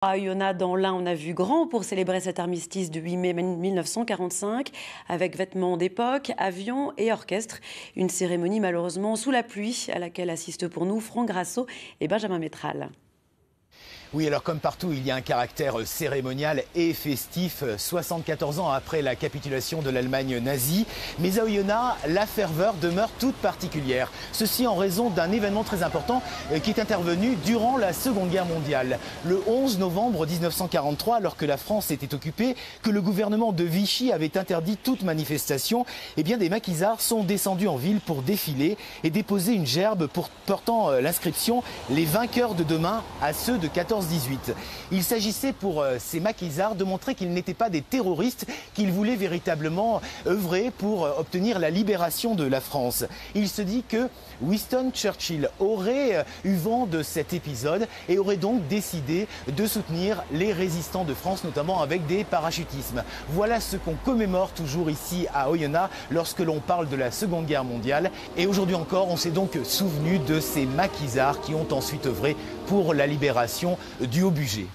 À Oyonnax, dans l'Ain, on a vu grand pour célébrer cet armistice du 8 mai 1945, avec vêtements d'époque, avions et orchestre. Une cérémonie malheureusement sous la pluie, à laquelle assistent pour nous Franck Grasso et Benjamin Métral. Oui, alors comme partout, il y a un caractère cérémonial et festif, 74 ans après la capitulation de l'Allemagne nazie. Mais à Oyonnax, la ferveur demeure toute particulière. Ceci en raison d'un événement très important qui est intervenu durant la Seconde Guerre mondiale. Le 11 novembre 1943, alors que la France était occupée, que le gouvernement de Vichy avait interdit toute manifestation, eh bien des maquisards sont descendus en ville pour défiler et déposer une gerbe portant l'inscription « Les vainqueurs de demain » à ceux de 14-18. Il s'agissait pour ces maquisards de montrer qu'ils n'étaient pas des terroristes, qu'ils voulaient véritablement œuvrer pour obtenir la libération de la France. Il se dit que Winston Churchill aurait eu vent de cet épisode et aurait donc décidé de soutenir les résistants de France, notamment avec des parachutismes. Voilà ce qu'on commémore toujours ici à Oyonnax lorsque l'on parle de la Seconde Guerre mondiale. Et aujourd'hui encore, on s'est donc souvenu de ces maquisards qui ont ensuite œuvré pour la libération du Haut-Bugey.